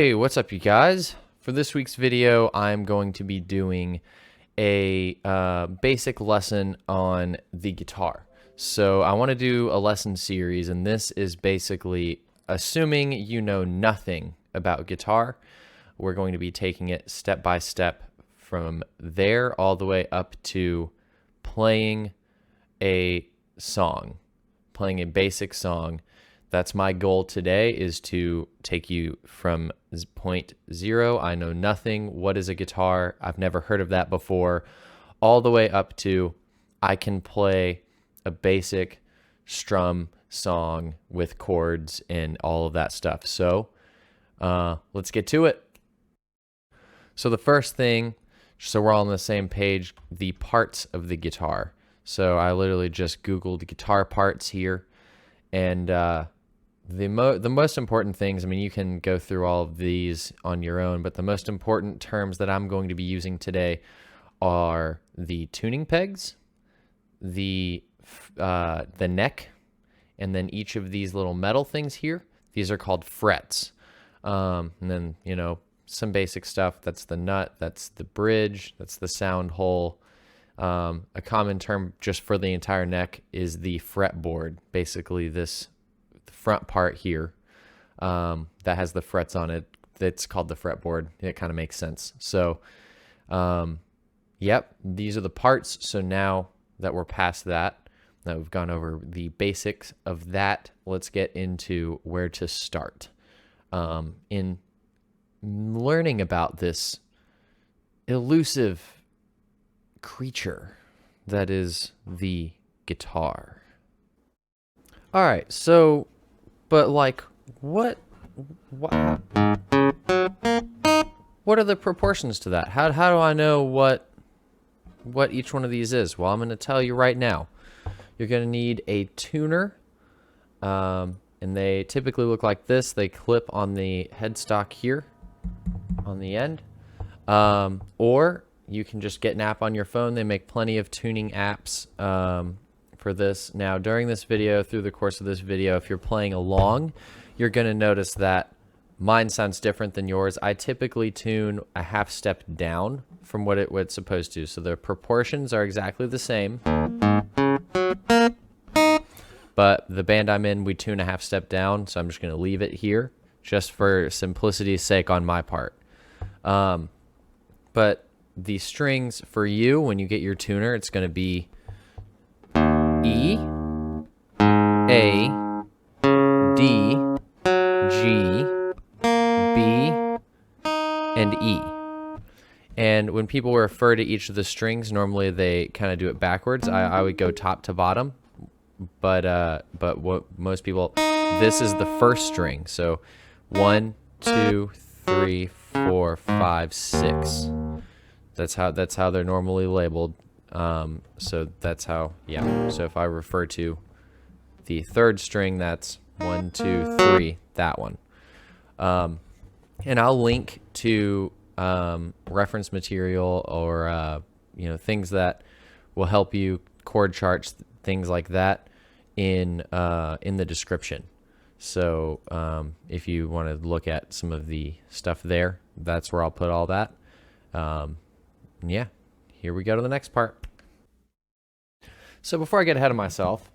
Hey, what's up, you guys? For this week's video, I'm going to be doing a basic lesson on the guitar. So I want to do a lesson series, and this is basically assuming you know nothing about guitar. We're going to be taking it step by step from there all the way up to playing a song, playing a basic song. That's my goal today, is to take you from point zero, I know nothing, what is a guitar, I've never heard of that before, all the way up to I can play a basic strum song with chords and all of that stuff. So let's get to it. So the first thing, so we're all on the same page, the parts of the guitar. So I literally just Googled guitar parts here, and the most important things, I mean, you can go through all of these on your own, but the most important terms that I'm going to be using today are the tuning pegs, the neck, and then each of these little metal things here. These are called frets. And then, you know, some basic stuff. That's the nut, that's the bridge, that's the sound hole. A common term just for the entire neck is the fretboard. Basically, this front part here that has the frets on it, that's called the fretboard. It kind of makes sense. So yep, these are the parts. So now that we're past that, that we've gone over the basics of that, let's get into where to start in learning about this elusive creature that is the guitar. All right, so but like, what are the proportions to that? How do I know what each one of these is? Well, I'm going to tell you right now. You're going to need a tuner, and they typically look like this. They clip on the headstock here on the end, or you can just get an app on your phone. They make plenty of tuning apps for this. Now, during this video, through the course of this video, if you're playing along, you're going to notice that mine sounds different than yours. I typically tune a half step down from what it's supposed to. So the proportions are exactly the same, but the band I'm in, we tune a half step down. So I'm just going to leave it here just for simplicity's sake on my part. But the strings for you, when you get your tuner, it's going to be E, A, D, G, B, and E. And when people refer to each of the strings, normally they kind of do it backwards. I would go top to bottom, but what most people, this is the first string. So 1, 2, 3, 4, 5, 6. That's how they're normally labeled. So that's how, yeah. So if I refer to the third string, that's 1, 2, 3, that one. And I'll link to reference material or you know, things that will help you, chord charts, things like that, in the description. So if you want to look at some of the stuff there, that's where I'll put all that. Yeah, here we go to the next part. So before I get ahead of myself,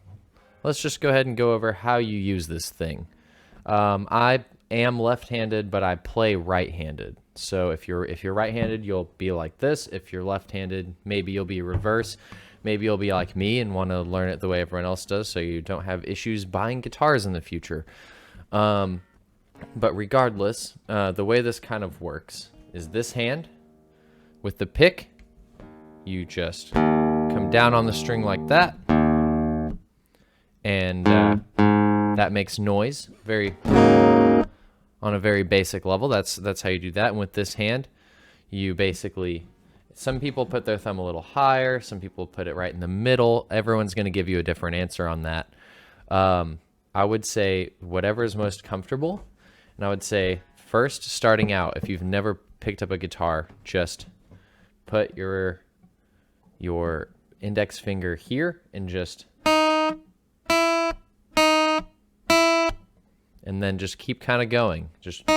let's just go ahead and go over how you use this thing. I am left-handed, but I play right-handed. So if you're right-handed, you'll be like this. If you're left-handed, maybe you'll be reverse. Maybe you'll be like me and want to learn it the way everyone else does, so you don't have issues buying guitars in the future. But regardless, the way this kind of works is this hand with the pick, you just come down on the string like that, and that makes noise on a very basic level. That's how you do that. And with this hand, you basically, some people put their thumb a little higher, some people put it right in the middle. Everyone's going to give you a different answer on that. I would say whatever is most comfortable. And I would say first, starting out, if you've never picked up a guitar, just put your index finger here and just, and then just keep kind of going. Just,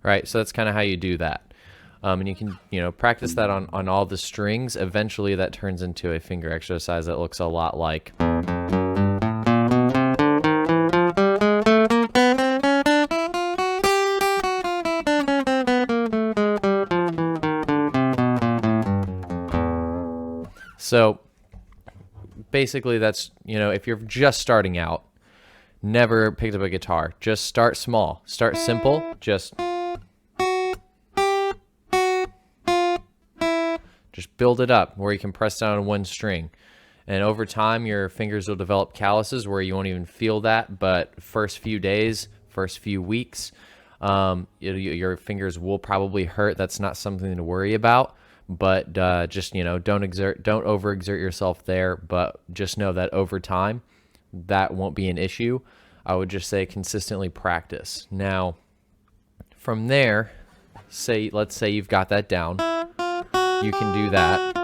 right? So that's kind of how you do that. And you can, practice that on all the strings. Eventually that turns into a finger exercise that looks a lot like. So basically that's, if you're just starting out, never picked up a guitar, just start small, start simple, just build it up where you can press down on one string. And over time, your fingers will develop calluses where you won't even feel that, but first few days, first few weeks, your fingers will probably hurt. That's not something to worry about. But just, don't overexert yourself there, but just know that over time, that won't be an issue. I would just say consistently practice. Now, from there, let's say you've got that down. You can do that.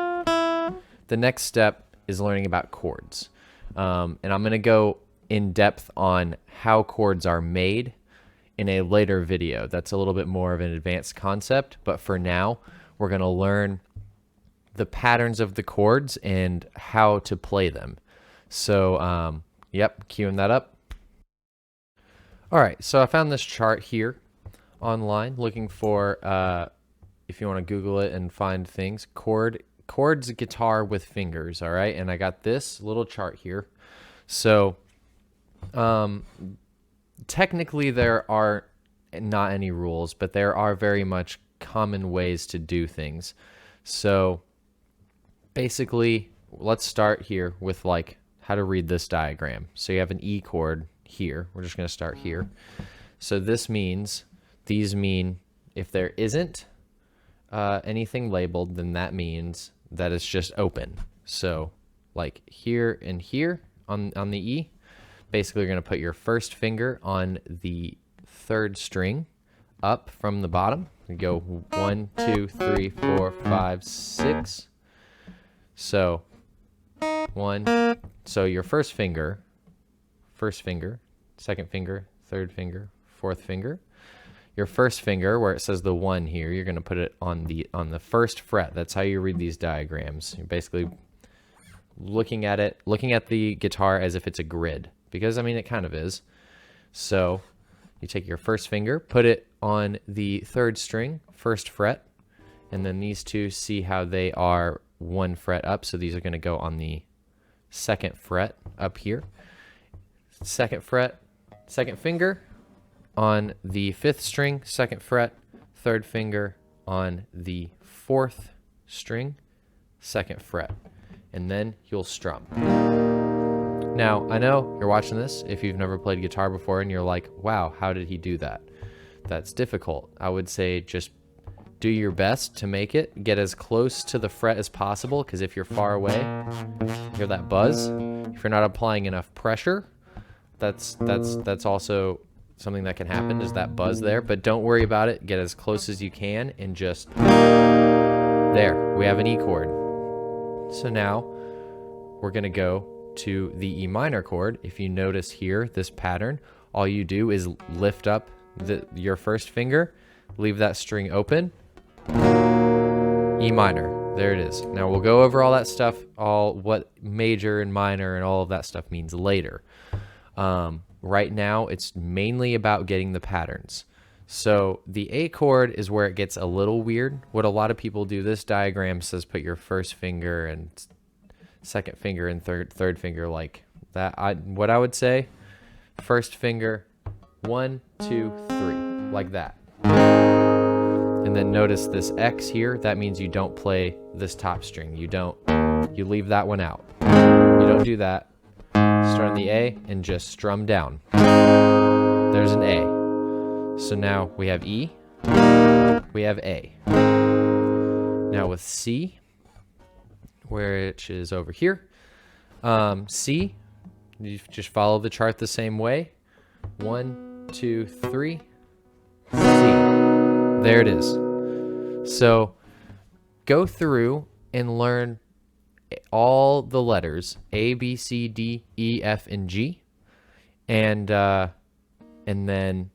The next step is learning about chords. And I'm going to go in depth on how chords are made in a later video. That's a little bit more of an advanced concept, but for now, we're going to learn the patterns of the chords and how to play them. So, yep, queuing that up. All right, so I found this chart here online looking for, if you want to Google it and find things, chords guitar with fingers, all right? And I got this little chart here. So, technically there are not any rules, but there are very much common ways to do things. So basically, let's start here with like how to read this diagram. So you have an E chord here. We're just going to start here. So these mean if there isn't anything labeled, then that means that it's just open. So like here and here on the E, basically you're going to put your first finger on the third string up from the bottom. You go 1, 2, 3, 4, 5, 6. So your first finger, second finger, third finger, fourth finger. Your first finger, where it says the 1 here, you're going to put it on the first fret. That's how you read these diagrams. You're basically looking at the guitar as if it's a grid, because I mean it kind of is. So you take your first finger, put it on the third string, first fret, and then these two, see how they are 1 fret up. So these are going to go on the second fret up here. Second fret, second finger on the 5th string, second fret, third finger on the 4th string, second fret, and then you'll strum. Now, I know you're watching this if you've never played guitar before and you're like, wow, how did he do that? That's difficult. I would say just do your best to make it. Get as close to the fret as possible, because if you're far away, hear that buzz. If you're not applying enough pressure, that's also something that can happen, is that buzz there. But don't worry about it. Get as close as you can and just... There, we have an E chord. So now we're going to go to the E minor chord. If you notice here, this pattern, all you do is lift up your first finger, leave that string open, E minor. There it is. Now we'll go over all that stuff, all what major and minor and all of that stuff means later. Right now, it's mainly about getting the patterns. So the A chord is where it gets a little weird. What a lot of people do, this diagram says put your first finger and second finger and third finger like that. What I would say, first finger, 1, 2, 3, like that. And then notice this X here, that means you don't play this top string. You leave that one out. You don't do that. Start on the A and just strum down. There's an A. So now we have E, we have A. Now with C, which is over here, C, you just follow the chart the same way. 1, 2, 3, C. There it is. So go through and learn all the letters A, B, C, D, E, F, and G, and then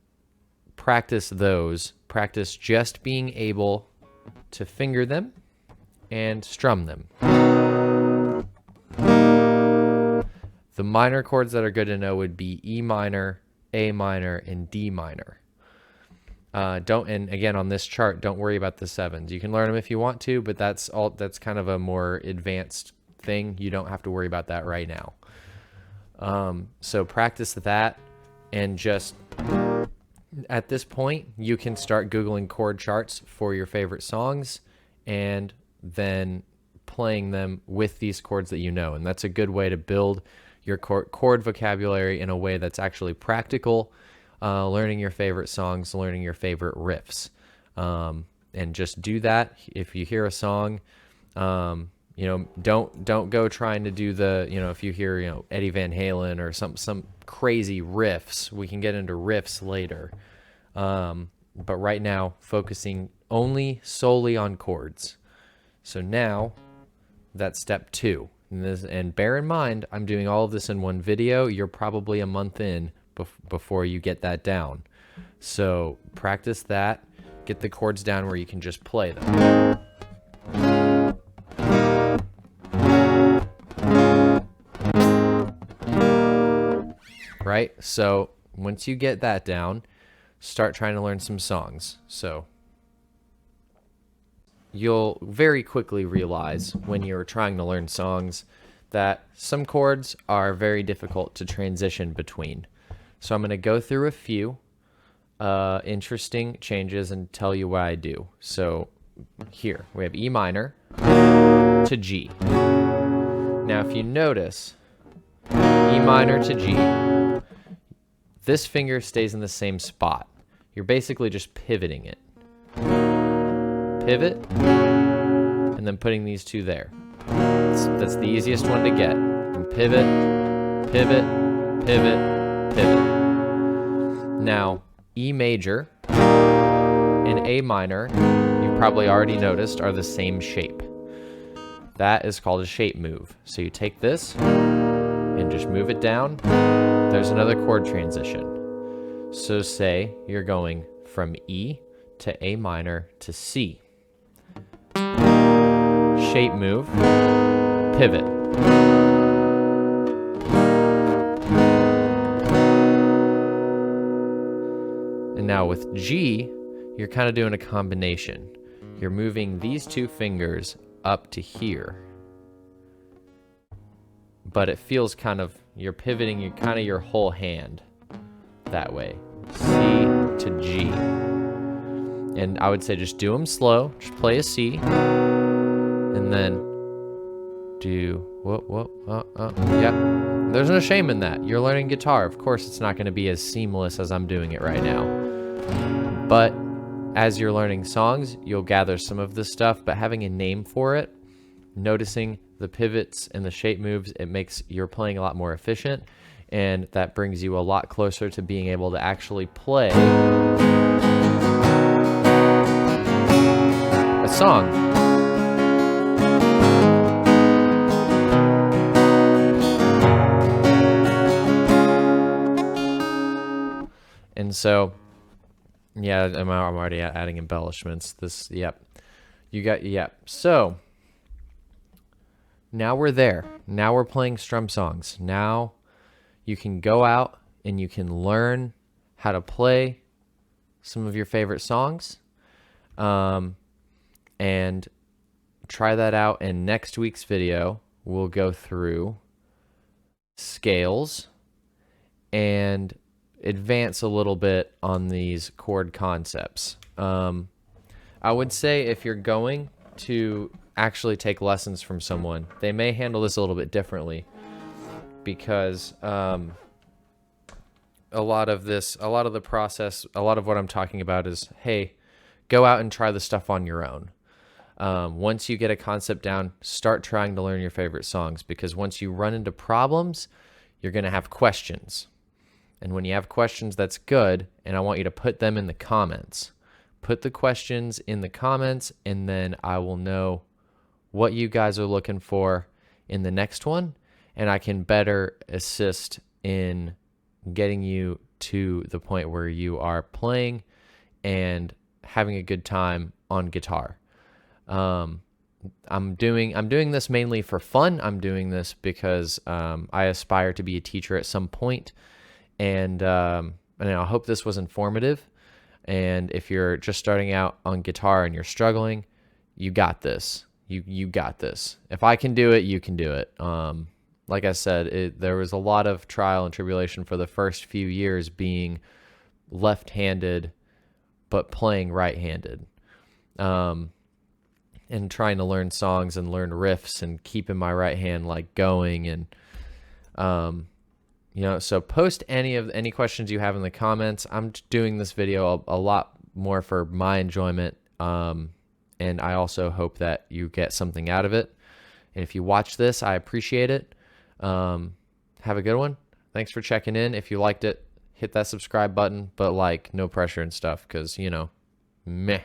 practice those practice just being able to finger them and strum them. The minor chords that are good to know would be E minor, A minor, and D minor. And again, on this chart, don't worry about the sevens. You can learn them if you want to, but that's kind of a more advanced thing. You don't have to worry about that right now. So practice that, and just at this point, you can start Googling chord charts for your favorite songs and then playing them with these chords that you know. And that's a good way to build your chord vocabulary in a way that's actually practical, learning your favorite songs, learning your favorite riffs. And just do that. If you hear a song, don't go trying to do if you hear, Eddie Van Halen or some crazy riffs, we can get into riffs later. But right now, focusing solely on chords. So now that's step 2. And bear in mind, I'm doing all of this in one video. You're probably a month in before you get that down. So practice that. Get the chords down where you can just play them. Right? So once you get that down, start trying to learn some songs. So you'll very quickly realize when you're trying to learn songs that some chords are very difficult to transition between. So I'm going to go through a few interesting changes and tell you what I do. So here we have E minor to G. Now if you notice, E minor to G, this finger stays in the same spot. You're basically just pivoting it. Pivot, and then putting these two there. That's the easiest one to get. And pivot, pivot, pivot, pivot. Now, E major and A minor, you probably already noticed, are the same shape. That is called a shape move. So you take this and just move it down. There's another chord transition. So say you're going from E to A minor to C. Shape move, pivot. And now with G, you're kind of doing a combination. You're moving these two fingers up to here. But it feels you're pivoting your whole hand that way. C to G. And I would say just do them slow. Just play a C. And then do, yeah. There's no shame in that. You're learning guitar. Of course, it's not going to be as seamless as I'm doing it right now. But as you're learning songs, you'll gather some of this stuff. But having a name for it, noticing the pivots and the shape moves, it makes your playing a lot more efficient. And that brings you a lot closer to being able to actually play a song. And so, yeah, I'm already adding embellishments. Yep. So, now we're there. Now we're playing strum songs. Now you can go out and you can learn how to play some of your favorite songs. And try that out. In next week's video, we'll go through scales and advance a little bit on these chord concepts. I would say if you're going to actually take lessons from someone, they may handle this a little bit differently, because a lot of the process, a lot of what I'm talking about is, hey, go out and try the stuff on your own. Once you get a concept down, start trying to learn your favorite songs, because once you run into problems, you're going to have questions. And when you have questions, that's good, and I want you to put them in the comments. Put the questions in the comments, and then I will know what you guys are looking for in the next one, and I can better assist in getting you to the point where you are playing and having a good time on guitar. I'm doing this mainly for fun. I'm doing this because I aspire to be a teacher at some point, and I hope this was informative. And if you're just starting out on guitar and you're struggling, you got this. You got this. If I can do it, you can do it. Like I said, there was a lot of trial and tribulation for the first few years being left-handed, but playing right-handed. And trying to learn songs and learn riffs and keeping my right hand like going. And, so post any questions you have in the comments. I'm doing this video a lot more for my enjoyment. And I also hope that you get something out of it. And if you watch this, I appreciate it. Have a good one. Thanks for checking in. If you liked it, hit that subscribe button, but no pressure and stuff. 'Cause meh.